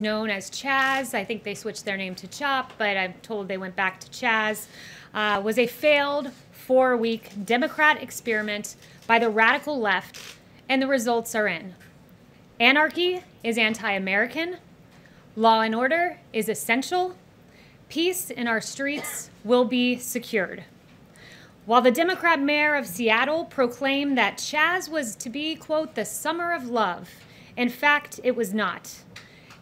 known as Chaz. I think they switched their name to Chop, but I'm told they went back to Chaz, was a failed 4-week Democrat experiment by the radical left, and the results are in. Anarchy is anti-American. Law and order is essential. Peace in our streets will be secured. While the Democrat mayor of Seattle proclaimed that Chaz was to be, quote, the summer of love, in fact, it was not.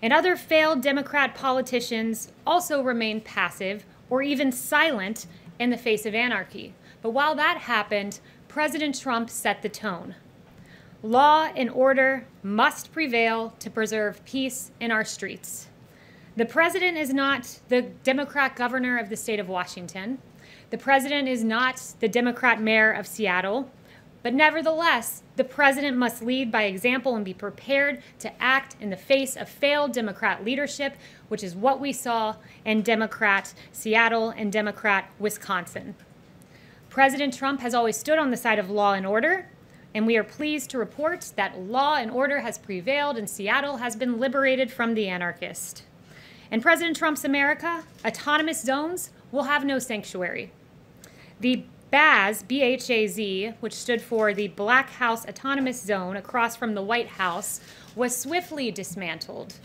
And other failed Democrat politicians also remained passive or even silent in the face of anarchy. But while that happened, President Trump set the tone. Law and order must prevail to preserve peace in our streets. The president is not the Democrat governor of the state of Washington. The president is not the Democrat mayor of Seattle. But nevertheless, the president must lead by example and be prepared to act in the face of failed Democrat leadership, which is what we saw in Democrat Seattle and Democrat Wisconsin. President Trump has always stood on the side of law and order, and we are pleased to report that law and order has prevailed and Seattle has been liberated from the anarchist. In President Trump's America, autonomous zones will have no sanctuary. The BAZ, B-H-A-Z, which stood for the Black House Autonomous Zone across from the White House, was swiftly dismantled.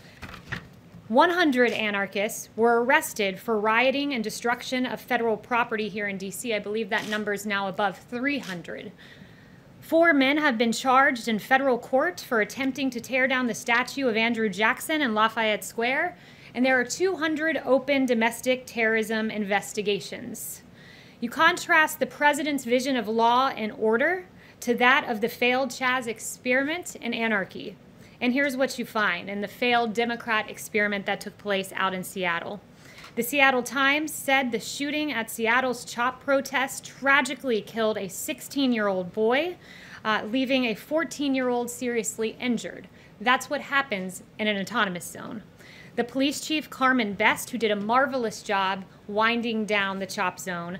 100 anarchists were arrested for rioting and destruction of federal property here in D.C. I believe that number is now above 300. 4 men have been charged in federal court for attempting to tear down the statue of Andrew Jackson in Lafayette Square, and there are 200 open domestic terrorism investigations. You contrast the president's vision of law and order to that of the failed Chaz experiment and anarchy. And here's what you find in the failed Democrat experiment that took place out in Seattle. The Seattle Times said the shooting at Seattle's CHOP protest tragically killed a 16-year-old boy, leaving a 14-year-old seriously injured. That's what happens in an autonomous zone. The police chief, Carmen Best, who did a marvelous job winding down the CHOP zone,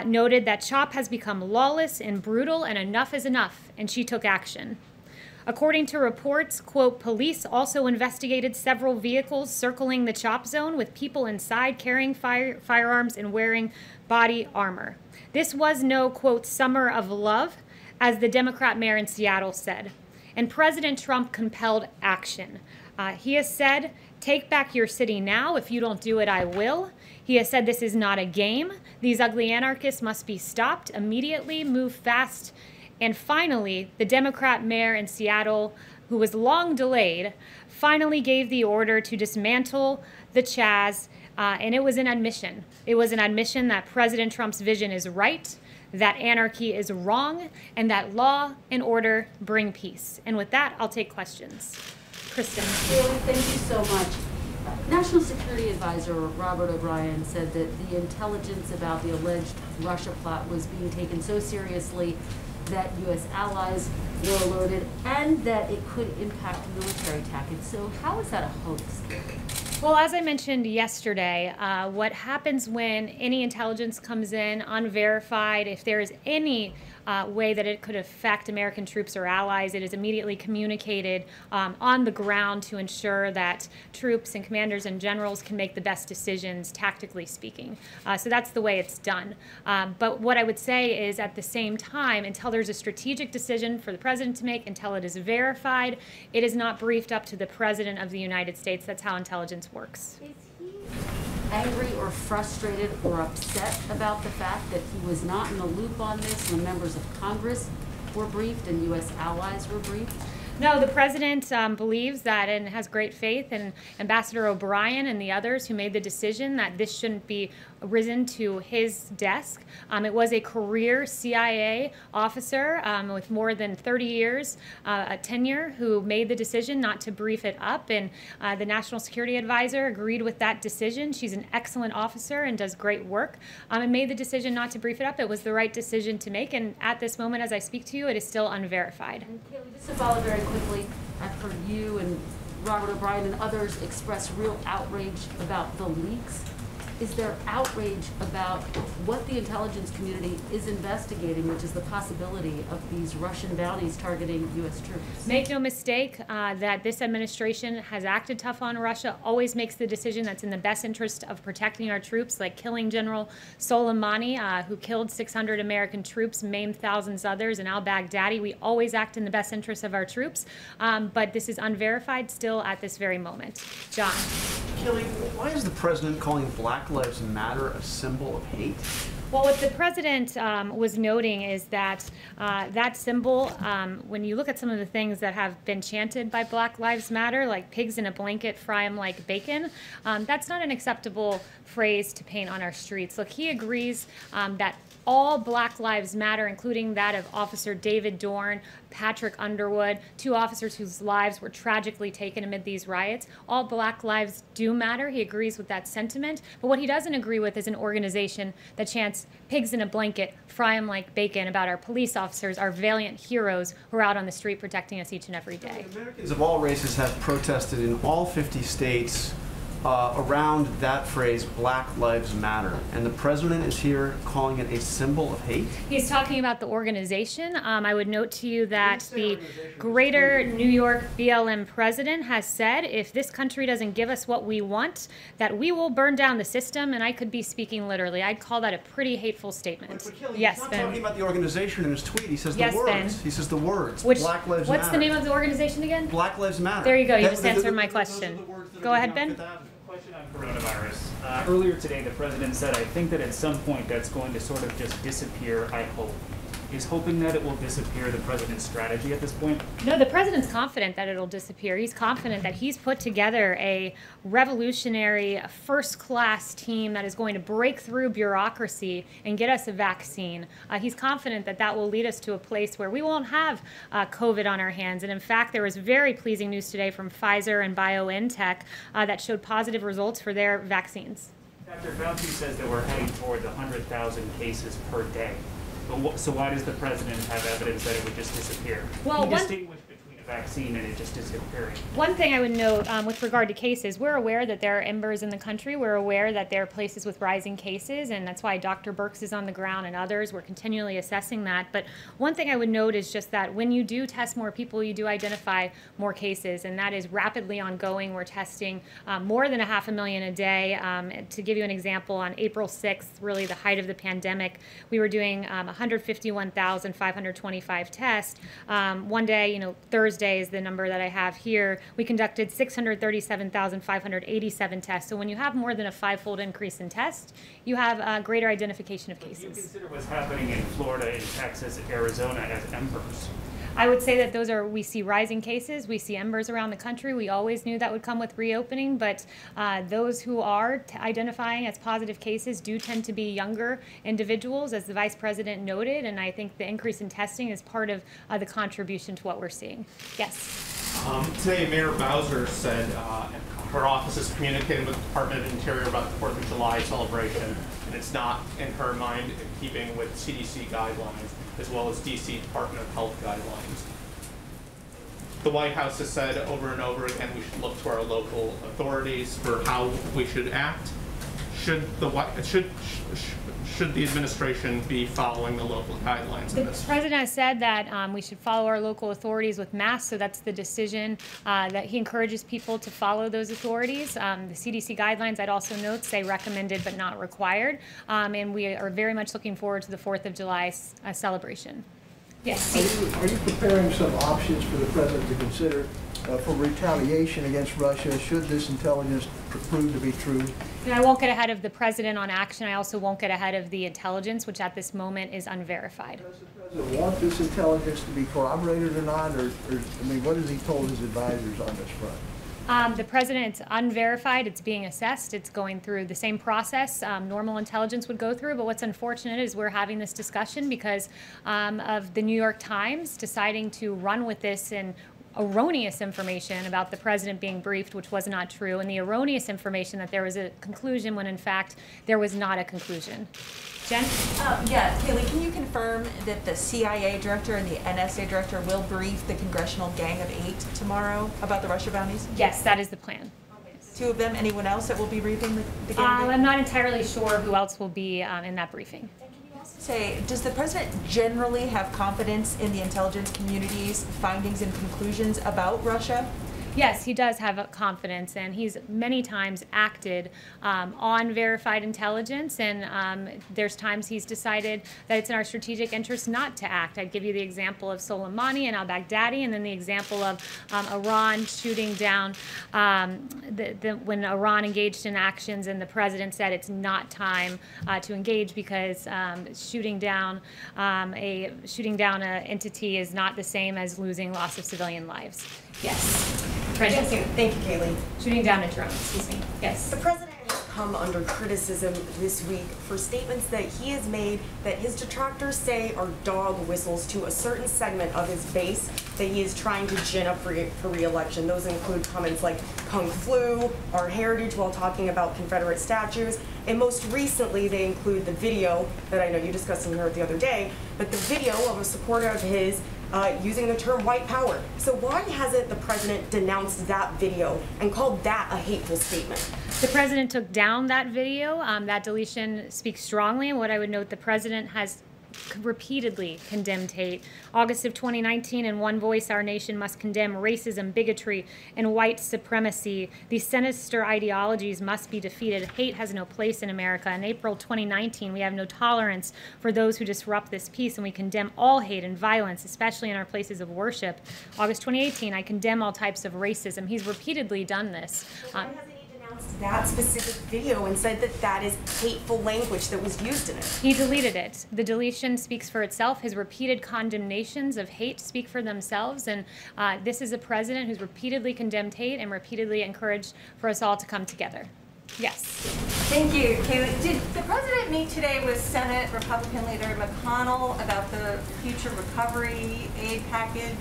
noted that CHOP has become lawless and brutal and enough is enough, and she took action. According to reports, quote, police also investigated several vehicles circling the CHOP zone with people inside carrying firearms and wearing body armor. This was no, quote, summer of love, as the Democrat mayor in Seattle said. And President Trump compelled action. He has said, take back your city now. If you don't do it, I will. He has said this is not a game. These ugly anarchists must be stopped immediately, move fast. And finally, the Democrat mayor in Seattle, who was long delayed, finally gave the order to dismantle the Chaz, and it was an admission. It was an admission that President Trump's vision is right, that anarchy is wrong, and that law and order bring peace. And with that, I'll take questions. Kristen. Kayleigh, thank you so much. National Security Advisor Robert O'Brien said that the intelligence about the alleged Russia plot was being taken so seriously that U.S. allies were alerted and that it could impact military tactics. So how is that a hoax? Well, as I mentioned yesterday, what happens when any intelligence comes in unverified, if there is any way that it could affect American troops or allies, it is immediately communicated on the ground to ensure that troops and commanders and generals can make the best decisions, tactically speaking. So that's the way it's done. But what I would say is, at the same time, until there's a strategic decision for the president to make, until it is verified, it is not briefed up to the president of the United States. That's how intelligence works. Is he angry or frustrated or upset about the fact that he was not in the loop on this when members of Congress were briefed and U.S. allies were briefed? No, the president believes that and has great faith in Ambassador O'Brien and the others who made the decision that this shouldn't be risen to his desk. It was a career CIA officer with more than 30 years tenure who made the decision not to brief it up, and the National Security Advisor agreed with that decision. She's an excellent officer and does great work, and made the decision not to brief it up. It was the right decision to make, and at this moment, as I speak to you, it is still unverified. And Kayleigh, just to follow very quickly, I've heard you and Robert O'Brien and others express real outrage about the leaks is there outrage about what the intelligence community is investigating, which is the possibility of these Russian bounties targeting U.S. troops? Make no mistake that this administration has acted tough on Russia, always makes the decision that's in the best interest of protecting our troops, like killing General Soleimani, who killed 600 American troops, maimed thousands others, and al-Baghdadi. We always act in the best interest of our troops, but this is unverified still at this very moment. John. Kayleigh, why is the president calling Black Lives Matter a symbol of hate? Well, what the president was noting is that that symbol, when you look at some of the things that have been chanted by Black Lives Matter, like pigs in a blanket, fry 'em like bacon, that's not an acceptable phrase to paint on our streets. Look, he agrees that all Black Lives Matter, including that of Officer David Dorn, Patrick Underwood, 2 officers whose lives were tragically taken amid these riots. All Black lives do matter. He agrees with that sentiment. But what he doesn't agree with is an organization that chants pigs in a blanket, fry 'em like bacon about our police officers, our valiant heroes who are out on the street protecting us each and every day. Americans of all races have protested in all 50 states around that phrase, Black Lives Matter, and the president is here calling it a symbol of hate? He's talking about the organization. I would note to you that the Greater New York BLM president has said if this country doesn't give us what we want, that we will burn down the system, and I could be speaking literally. I'd call that a pretty hateful statement. But Kayleigh, yes, he's not Ben. talking about the organization in his tweet. He says yes, the words. Ben. He says the words. Which, Black Lives Matter. what's the name of the organization again? Black Lives Matter. There you go. You just answered my question. Go ahead, Ben. Question on coronavirus. Earlier today, the president said, I think that at some point that's going to sort of just disappear, I hope. Is hoping that it will disappear the president's strategy at this point? No, the president's confident that it'll disappear. He's confident that he's put together a revolutionary, first-class team that is going to break through bureaucracy and get us a vaccine. He's confident that that will lead us to a place where we won't have COVID on our hands. And in fact, there was very pleasing news today from Pfizer and BioNTech that showed positive results for their vaccines. Dr. Fauci says that we're heading toward the 100,000 cases per day. So why does the president have evidence that it would just disappear? Well, Can you distinguish between a vaccine and it just disappearing? One thing I would note with regard to cases, we're aware that there are embers in the country. We're aware that there are places with rising cases, and that's why Dr. Birx is on the ground and others. We're continually assessing that. But one thing I would note is just that when you do test more people, you do identify more cases, and that is rapidly ongoing. We're testing more than 500,000 a day. To give you an example, on April 6th, really the height of the pandemic, we were doing 151,525 tests. One day, Thursday is the number that I have here, we conducted 637,587 tests. So when you have more than a 5-fold increase in tests, you have a greater identification of cases. Do you consider what's happening in Florida, in Texas, Arizona as embers? I would say that we see rising cases, we see embers around the country. We always knew that would come with reopening, but those who are identifying as positive cases do tend to be younger individuals, as the Vice President noted, and I think the increase in testing is part of the contribution to what we're seeing. Yes? Today, Mayor Bowser said her office is communicating with the Department of Interior about the 4th of July celebration, and it's not, in her mind, in keeping with CDC guidelines, as well as DC Department of Health guidelines. The White House has said over and over again we should look to our local authorities for how we should act. Should the administration be following the local guidelines in this? The president has said that we should follow our local authorities with masks, so that's the decision that he encourages people to follow those authorities. The CDC guidelines, I'd also note, say recommended but not required, and we are very much looking forward to the 4th of July celebration. Yes. Are you preparing some options for the president to consider for retaliation against Russia should this intelligence prove to be true? And I won't get ahead of the president on action. I also won't get ahead of the intelligence, which at this moment is unverified. Does the president want this intelligence to be corroborated or not? Or what has he told his advisors on this front? The president, it's unverified, it's being assessed, it's going through the same process normal intelligence would go through, but what's unfortunate is we're having this discussion because of the New York Times deciding to run with this and erroneous information about the president being briefed, which was not true, and the erroneous information that there was a conclusion when in fact there was not a conclusion. Jen? Yeah, Kayleigh, can you confirm that the CIA director and the NSA director will brief the Congressional Gang of 8 tomorrow about the Russia bounties? Yes, that is the plan. Two of them. Anyone else that will be briefing the candidate? I'm not entirely sure who else will be in that briefing. Say, does the president generally have confidence in the intelligence community's findings and conclusions about Russia? Yes, he does have confidence, and he's many times acted on verified intelligence, and there's times he's decided that it's in our strategic interest not to act. I'd give you the example of Soleimani and al-Baghdadi, and then the example of Iran shooting down, when Iran engaged in actions and the president said it's not time to engage because shooting down an entity is not the same as losing loss of civilian lives. Yes. Thank you. Thank you, Kayleigh. Shooting down a drone, excuse me. Yes. The president has come under criticism this week for statements that he has made that his detractors say are dog whistles to a certain segment of his base that he is trying to gin up for re-election. Those include comments like Kung Flu, our heritage, while talking about Confederate statues. And most recently, they include the video that I know you discussed in here the other day, but the video of a supporter of his using the term white power. So why hasn't the president denounced that video and called that a hateful statement? The president took down that video. That deletion speaks strongly, and what I would note, the president has repeatedly condemned hate. August of 2019, in one voice, our nation must condemn racism, bigotry, and white supremacy. These sinister ideologies must be defeated. Hate has no place in America. In April 2019, we have no tolerance for those who disrupt this peace, and we condemn all hate and violence, especially in our places of worship. August 2018, I condemn all types of racism. He's repeatedly done this. That specific video and said that that is hateful language that was used in it. He deleted it. The deletion speaks for itself. His repeated condemnations of hate speak for themselves, and this is a president who's repeatedly condemned hate and repeatedly encouraged for us all to come together. Yes. Thank you, Kayleigh. Did the president meet today with Senate Republican leader McConnell about the future recovery aid package?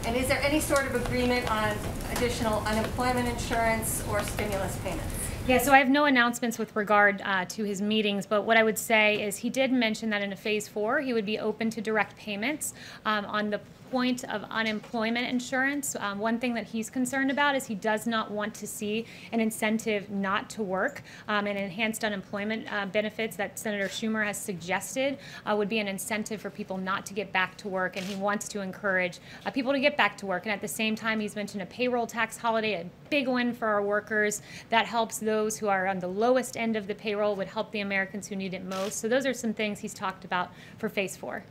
And is there any sort of agreement on additional unemployment insurance or stimulus payments? Yeah, so I have no announcements with regard to his meetings, but what I would say is he did mention that in a phase 4 he would be open to direct payments. On the point of unemployment insurance, one thing that he's concerned about is he does not want to see an incentive not to work, and enhanced unemployment benefits that Senator Schumer has suggested would be an incentive for people not to get back to work, and he wants to encourage people to get back to work. And at the same time, he's mentioned a payroll tax holiday, a big one for our workers that helps those who are on the lowest end of the payroll, would help the Americans who need it most. So those are some things he's talked about for phase 4.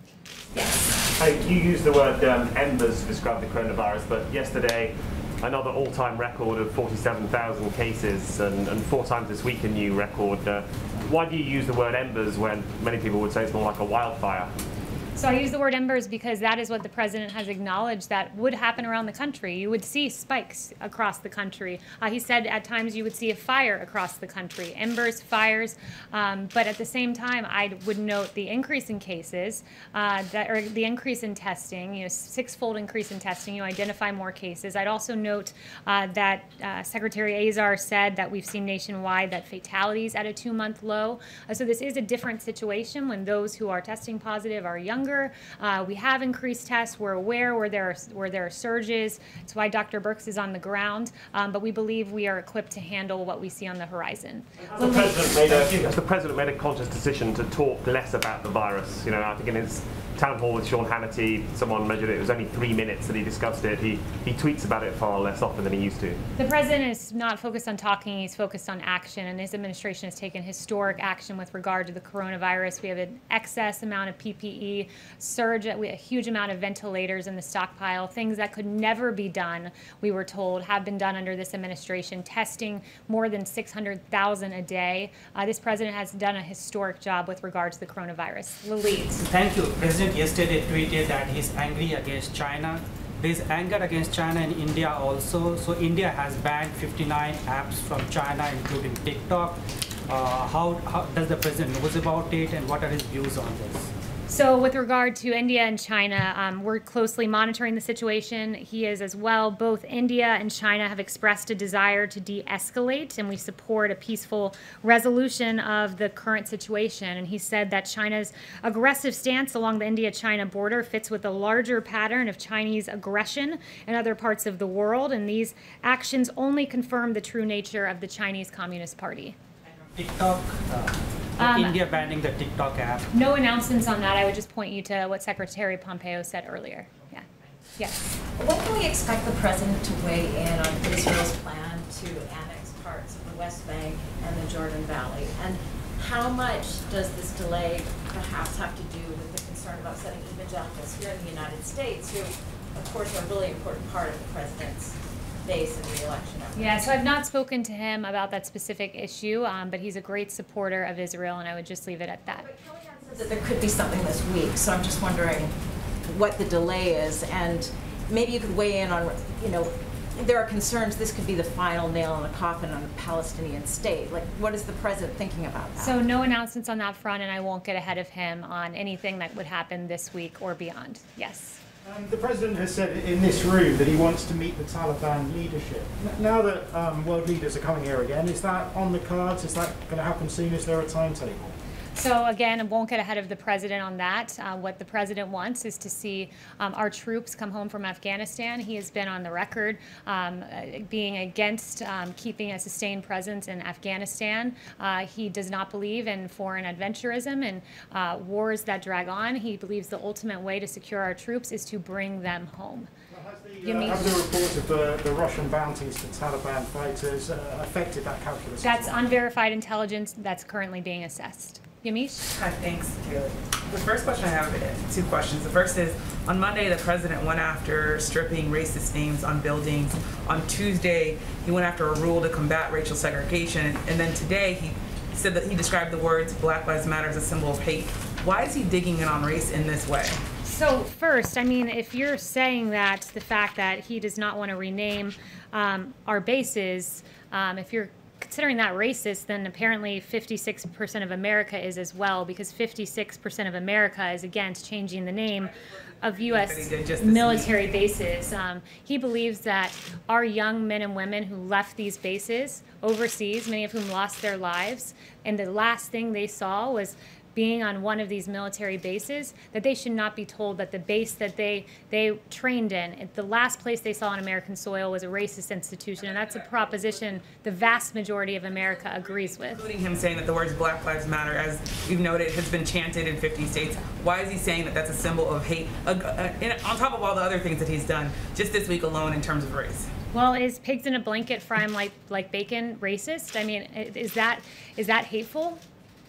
Yes. You used the word embers to describe the coronavirus, but yesterday another all-time record of 47,000 cases, and 4 times this week a new record. Why do you use the word embers when many people would say it's more like a wildfire? So I use the word embers because that is what the president has acknowledged that would happen around the country. You would see spikes across the country. He said at times you would see a fire across the country, embers, fires. But at the same time, I would note the increase in cases, or the increase in testing, 6-fold increase in testing. You identify more cases. I'd also note that Secretary Azar said that we've seen nationwide that fatalities at a 2-month low. So this is a different situation when those who are testing positive are younger. We have increased tests. We're aware where there are surges. That's why Dr. Birx is on the ground. But we believe we are equipped to handle what we see on the horizon. The president made a conscious decision to talk less about the virus. I think in his town hall with Sean Hannity, someone measured it was only 3 minutes that he discussed it. He tweets about it far less often than he used to. The president is not focused on talking, he's focused on action, and his administration has taken historic action with regard to the coronavirus. We have an excess amount of PPE, surge, we have a huge amount of ventilators in the stockpile, things that could never be done, we were told, have been done under this administration, testing more than 600,000 a day. This president has done a historic job with regard to the coronavirus. Lilith. Thank you. President yesterday tweeted that he's angry against China. There's anger against China in India also. So India has banned 59 apps from China, including TikTok. How does the president knows about it, and what are his views on this? So with regard to India and China, we're closely monitoring the situation. He is as well. Both India and China have expressed a desire to de-escalate, and we support a peaceful resolution of the current situation. And he said that China's aggressive stance along the India-China border fits with a larger pattern of Chinese aggression in other parts of the world, and these actions only confirm the true nature of the Chinese Communist Party. TikTok, India banning the TikTok app. No announcements on that. I would just point you to what Secretary Pompeo said earlier. Yeah. Yes. When can we expect the president to weigh in on Israel's plan to annex parts of the West Bank and the Jordan Valley? And how much does this delay perhaps have to do with the concern about setting evangelicals here in the United States, who, of course, are a really important part of the president's base in the election effort? Yeah, so I've not spoken to him about that specific issue, but he's a great supporter of Israel, and I would just leave it at that. But Kayleigh says that there could be something this week, so I'm just wondering what the delay is, and maybe you could weigh in on, there are concerns this could be the final nail in the coffin on a Palestinian state. Like, what is the president thinking about that? So no announcements on that front, and I won't get ahead of him on anything that would happen this week or beyond. Yes. The president has said in this room that he wants to meet the Taliban leadership. Now that world leaders are coming here again, is that on the cards? Is that going to happen soon? Is there a timetable? So again, I won't get ahead of the president on that. What the president wants is to see our troops come home from Afghanistan. He has been on the record being against keeping a sustained presence in Afghanistan. He does not believe in foreign adventurism and wars that drag on. He believes the ultimate way to secure our troops is to bring them home. Have the reports of the Russian bounties to Taliban fighters affected that calculus? That's unverified intelligence that's currently being assessed. Yamish? Hi, thanks, Kayleigh. The first question I have is two questions. The first is, on Monday, the president went after stripping racist names on buildings. On Tuesday, he went after a rule to combat racial segregation. And then today, he said that he described the words Black Lives Matter as a symbol of hate. Why is he digging in on race in this way? So first, I mean, if you're saying that the fact that he does not want to rename our bases, if you're considering that racist, then apparently 56% of America is as well, because 56% of America is against changing the name of U.S. military bases. He believes that our young men and women who left these bases overseas, many of whom lost their lives, and the last thing they saw was being on one of these military bases, that they should not be told that the base that they trained in, the last place they saw on American soil, was a racist institution, and that's a proposition the vast majority of America agrees with. Including him saying that the words Black Lives Matter, as we've noted, has been chanted in 50 states. Why is he saying that that's a symbol of hate, on top of all the other things that he's done just this week alone in terms of race? Well, is pigs in a blanket fry 'em like bacon racist? I mean, is that hateful?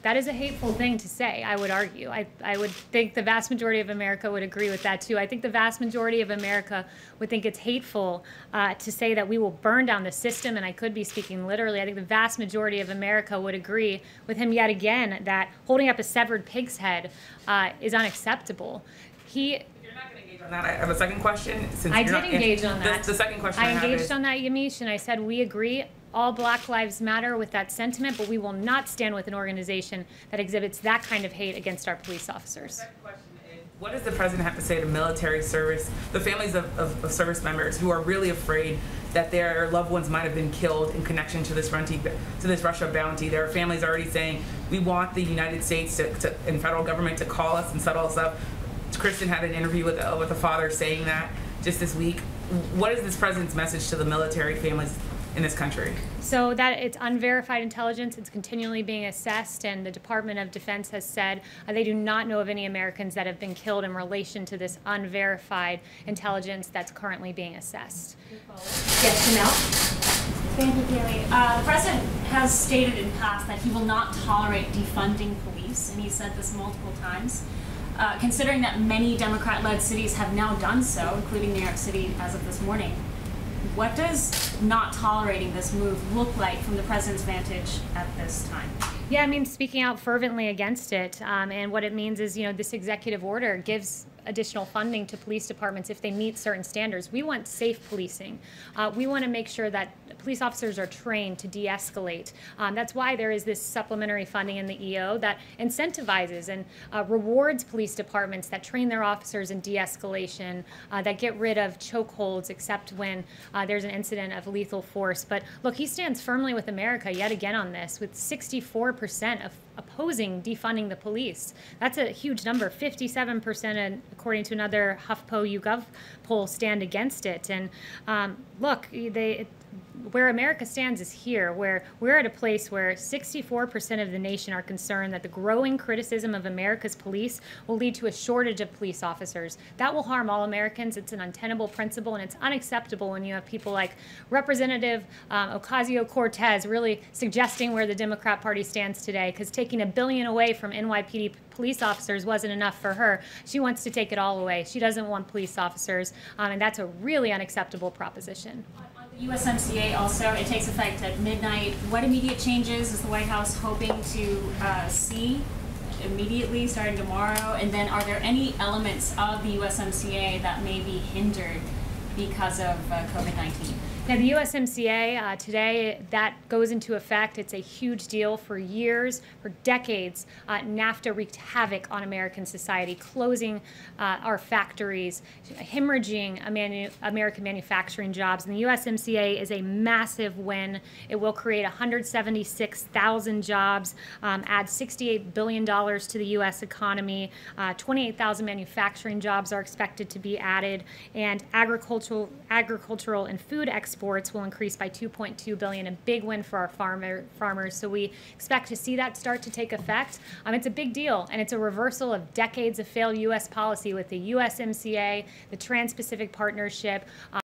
That is a hateful thing to say, I would argue. I would think the vast majority of America would agree with that, too. I think the vast majority of America would think it's hateful to say that we will burn down the system, and I could be speaking literally. I think the vast majority of America would agree with him yet again that holding up a severed pig's head is unacceptable. You're not going to engage on that. I have a second question. I did engage on that. The second question I engaged on that, Yamish, and I said we agree. All Black Lives Matter with that sentiment, but we will not stand with an organization that exhibits that kind of hate against our police officers. The second question is, what does the president have to say to military service, the families of service members who are really afraid that their loved ones might have been killed in connection to this Russia bounty? There are families already saying, we want the United States and federal government to call us and settle us up. Kristen had an interview with a father saying that just this week. What is this president's message to the military families in this country? So that it's unverified intelligence. It's continually being assessed, and the Department of Defense has said they do not know of any Americans that have been killed in relation to this unverified intelligence that's currently being assessed. Yes, Janelle? Thank you, Kayleigh. The president has stated in past that he will not tolerate defunding police, and he said this multiple times. Considering that many Democrat-led cities have now done so, including New York City as of this morning, what does not tolerating this move look like from the president's vantage at this time? Yeah, I mean, speaking out fervently against it, and what it means is, this executive order gives additional funding to police departments if they meet certain standards. We want safe policing. We want to make sure that police officers are trained to de-escalate. That's why there is this supplementary funding in the EO that incentivizes and rewards police departments that train their officers in de-escalation, that get rid of chokeholds except when there's an incident of lethal force. But look, he stands firmly with America yet again on this, with 64% of opposing defunding the police. That's a huge number. 57%, according to another HuffPo YouGov poll, stand against it. And look, where America stands is here, where we're at a place where 64% of the nation are concerned that the growing criticism of America's police will lead to a shortage of police officers. That will harm all Americans. It's an untenable principle, and it's unacceptable when you have people like Representative Ocasio-Cortez really suggesting where the Democrat Party stands today, because taking $1 billion away from NYPD police officers wasn't enough for her. She wants to take it all away. She doesn't want police officers, and that's a really unacceptable proposition. USMCA also, it takes effect at midnight. What immediate changes is the White House hoping to see immediately starting tomorrow? And then are there any elements of the USMCA that may be hindered because of COVID-19? Now, the USMCA, today, that goes into effect. It's a huge deal. For years, for decades, NAFTA wreaked havoc on American society, closing our factories, hemorrhaging American manufacturing jobs. And the USMCA is a massive win. It will create 176,000 jobs, add $68 billion to the U.S. economy. 28,000 manufacturing jobs are expected to be added, and agricultural and food exports will increase by $2.2 billion, a big win for our farmers. So we expect to see that start to take effect. It's a big deal, and it's a reversal of decades of failed U.S. policy with the USMCA, the Trans-Pacific Partnership.